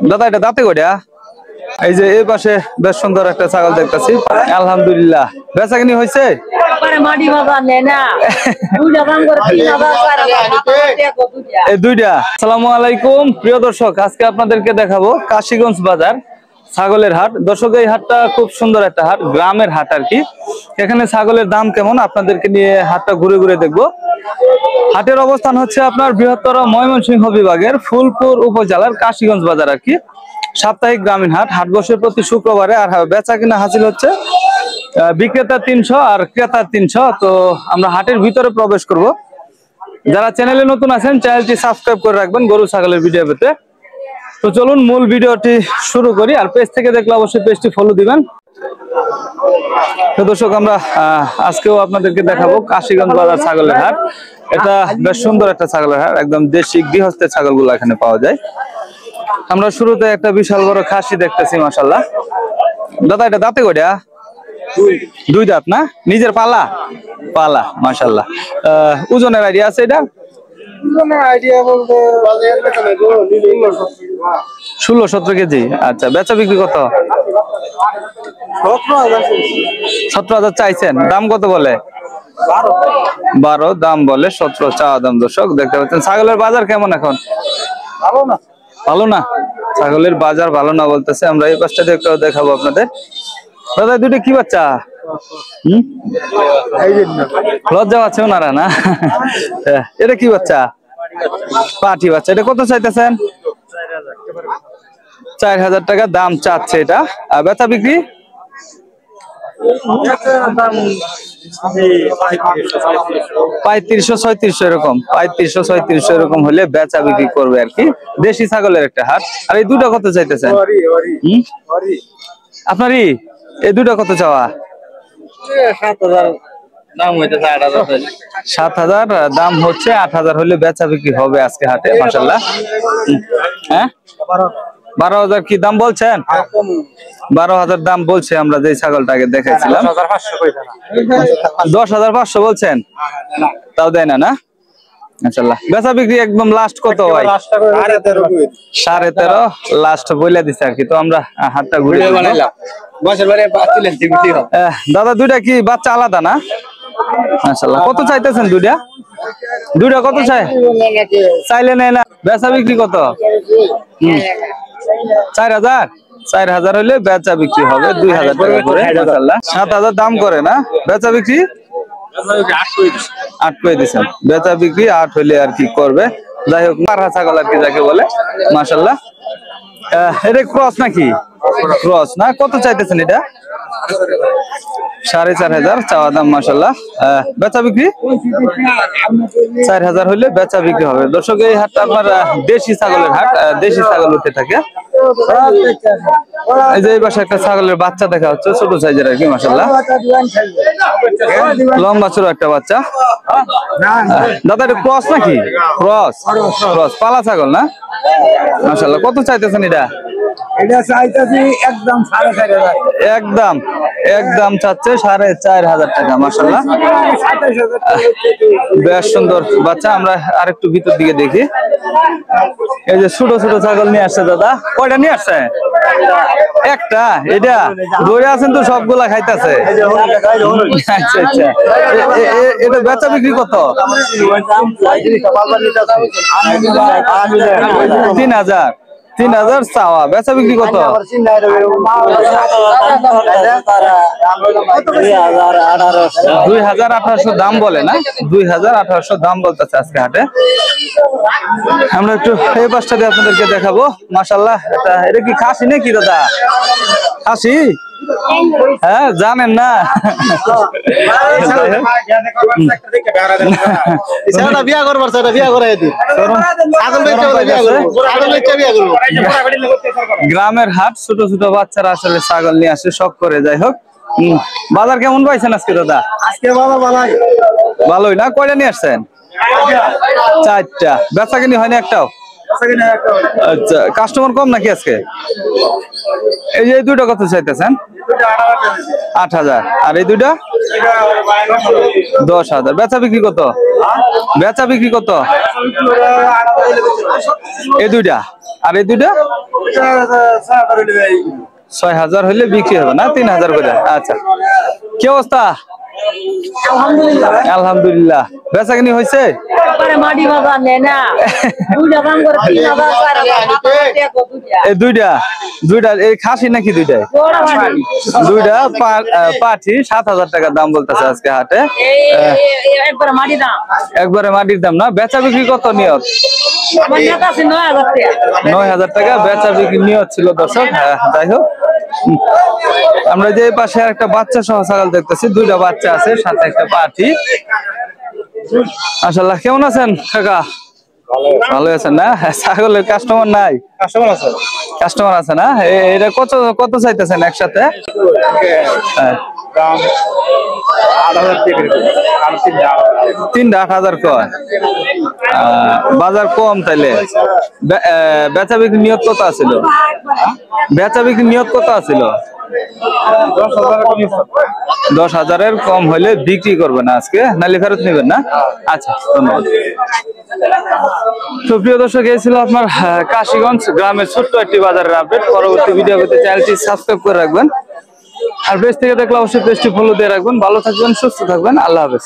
দাদা এটা দাঁতে কয়টা? এই যে এই পাশে বেশ সুন্দর একটা ছাগল দেখতেছি। আলহামদুলিল্লাহ বেচা কিনি হয়েছে? এই দুইটা। আসসালামু আলাইকুম প্রিয় দর্শক, আজকে আপনাদেরকে দেখাবো কাশীগঞ্জ বাজার ছাগলের হাট। দর্শক এই হাটটা খুব সুন্দর একটা হাট, গ্রামের হাট আর কি। এখানে ছাগলের দাম কেমন আপনাদেরকে নিয়ে হাটটা ঘুরে ঘুরে দেখবো। হাটের অবস্থান হচ্ছে আপনার বৃহত্তর ময়মনসিংহ বিভাগের ফুলপুর উপজেলার কাশীগঞ্জ বাজার আর কি। সাপ্তাহিক গ্রামীণ হাট, হাট বসে প্রতি শুক্রবারে। আর বেচা কিনা হাসিল হচ্ছে বিক্রেতা 300 আর ক্রেতা 300। তো আমরা হাটের ভিতরে প্রবেশ করব। যারা চ্যানেলে নতুন আছেন চ্যানেলটি সাবস্ক্রাইব করে রাখবেন গরু ছাগলের ভিডিও পেতে। তো চলুন মূল ভিডিওটি শুরু করি। আর পেজ থেকে দেখলে অবশ্যই পেজটি ফলো দিবেন। তো দর্শক আমরা আজকেও আপনাদেরকে দেখাবো কাশীগঞ্জ বাজার ছাগলের হাট। এটা বেশ সুন্দর একটা ছাগলের হাট, একদম দেশি গৃহস্থের ছাগলগুলো এখানে পাওয়া যায়। আমরা শুরুতে একটা বিশাল বড় খাসি দেখতেছি, মাশাআল্লাহ। দাদা এটা দাঁতে কয়টা? দুই দাঁত না? নিজের পালা? পালা, মাশাআল্লাহ। ওজনের আইডিয়া আছে এটা? আইডিয়া বলতে 16-17 কেজি। আচ্ছা, বেচা বিক্রি কত? 17,000 চাইছেন, দাম কত বলে? 12 দাম বলে, 17 চাওয়া দাম। দর্শক দেখতে পাচ্ছেন ছাগলের বাজার কেমন এখন? ভালো না, ছাগলের বাজার ভালো না বলতেছে। আমরা এই পাশটা একটু দেখাবো আপনাদের। দাদা দুটো কি বাচ্চা? লজ্জা পাচ্ছে ওনারা না? এটা কি বাচ্চা? পাটি বাচ্চা। এটা কত চাইতেছেন? 4,000 টাকা দাম চাচ্ছে এটা। আর বেচা বিক্রি? 3500-3600 এরকম, 3500-3600 এরকম হলে বেচা বিক্রি করবে আর কি। দেশি ছাগলের একটা হাট। আর এই দুটো কত চাইতেছেন? আপনারই এই দুটো কত চাওয়া? 7,000 দাম হইতেছে। 7,000 দাম হচ্ছে, 8,000 হলে বেচা বিক্রি হবে আজকে হাটে, মাশাআল্লাহ। হ্যাঁ 12,000 কি দাম বলছেন? 12,000 দাম বলছে। আমরা যে ছাগলটাকে দেখাইছিলাম 10,500 বলছেন, তাও দেয় না? না, মাশাআল্লাহ। বেচা বিক্রি একদম লাস্ট কত হয়? 13.5 লাস্ট বলে দিছে আর কি। তো আমরা হাটটা ঘুরে বানাইলাম। দাদা দুইটা কি বাচ্চা আলাদা না? মাশাআল্লাহ। কত চাইতেছেন দুইটা? দুইটা কত চাই? চাইলে নেয় না। বেচা বিক্রি কত? 4,000? 4,000 হলে বেচা বিক্রি হবে 2,000 টাকা করে, মাশাআল্লাহ। 7,000 দাম করে না? বেচা বিক্রি 8 করে দিচ্ছেন। বেচা বিক্রি 8 হলে আর কি করবে। যাই হোক, মারহা ছাগল আর কি যাকে বলে, মাশাআল্লাহ। এটা ক্রস নাকি? ক্রস না? কত চাইতেছেন এটা? 4,500 চাওয়া দাম, মাশাআল্লাহ। বেচা বিক্রি 4,000 হলে বেচা বিক্রি হবে। দর্শক এই হাটটা আপনার দেশি ছাগলের হাট, দেশি ছাগল উঠে থাকে। এই যে এই পাশে একটা ছাগলের বাচ্চা দেখা হচ্ছে, ছোট সাইজের আর কি, মাশাআল্লাহ। লম্বা ছোট একটা বাচ্চা। দাদা এটা ক্রস নাকি? ক্রস। ক্রস পালা ছাগল না? মাশাআল্লাহ। কত চাইতেছেন এটা? এটা চাইতেছি একদম 4,500। একদম চাচ্ছে 4,500 টাকা, মাশাআল্লাহ। বেশ সুন্দর বাচ্চা। আমরা আরেকটু ভিতর দিকে দেখি। এই যে ছোট ছোট ছাগল নিয়ে আসছে দাদা। কয়টা নিয়ে আসছে? একটা। এটা ধরে আছেন তো, সবগুলা খাইতেছে। আচ্ছা আচ্ছা। এটা বেচা বিক্রি কত? 3,000 চাওয়া। বেচা বিক্রি কত? 2,800 দাম বলে না? 2,800 দাম বলতেছে আজকে হাটে। আমরা একটু এই পাশটা দিয়ে আপনাদেরকে দেখাবো, মাশাআল্লাহ। এটা কি খাসি নাকি দাদা? খাসি? হ্যাঁ, জানেন না? গ্রামের হাট, ছোট ছোট বাচ্চারা আসলে ছাগল নিয়ে আসে শখ করে। যাই হোক, বাজার কেমন পাইছেন আজকে দাদা? আজকে বাবা ভালোই না? কয়টা নিয়ে আসছেন? 4টা। বেচা কিনি হয়নি একটাও? আচ্ছা, কাস্টমার কম নাকি আজকে? এই যে দুটো কত চাইতেছেন? 8,000। আর এই দুইটা 10,000। বেচা বিক্রি কত? বেচা বিক্রি কত? এই দুইটা আর এই দুইটা 6,000 হইলে বিক্রি হবে না, 3,000 করে। আচ্ছা, কি অবস্থা? আলহামদুলিল্লাহ। বেচা কিনি হয়েছে? এই দুইটা এই খাসি নাকি? দুইটা পাঠি 7,000 টাকা দাম বলতেছে আজকে হাটে। একবারে মাটির দাম না? বেচা বিক্রি কত নিয়ত? 9,000 টাকা বেচা বিক্রি নিয়ত ছিল দর্শক। যাই হোক, আমরা যে পাশে একটা বাচ্চা সহ ছাগল দেখতেছি, দুইটা বাচ্চা আছে, সাথে একটা পাঠি। মাশাআল্লাহ। কেমন আছেন কাকা? ভালো আছেন না? ছাগলের কাস্টমার নাই? কাস্টমার আছে না? এটা কত চাইতেছেন একসাথে? 3,000 কয়। বাজার কম তাইলে। বেচা বিক্রি নিয়ত কত আছিল? বেচা বিক্রি নিয়ত কত আছিল? 10,000-এর কম হইলে বিক্রি করবেন আজকে, নালে ফেরত নেবেন না? আচ্ছা, ধন্যবাদ। তো প্রিয় দর্শক, এই ছিল আপনার কাশীগঞ্জ গ্রামের ছোট্ট একটি বাজারের আপডেট। পরবর্তী ভিডিও পেতে চ্যানেলটি সাবস্ক্রাইব করে রাখবেন, আর পেজ থেকে দেখলে অবশ্যই পেজটি ফলো দিয়ে রাখবেন। ভালো থাকবেন, সুস্থ থাকবেন, আল্লাহ হাফেজ।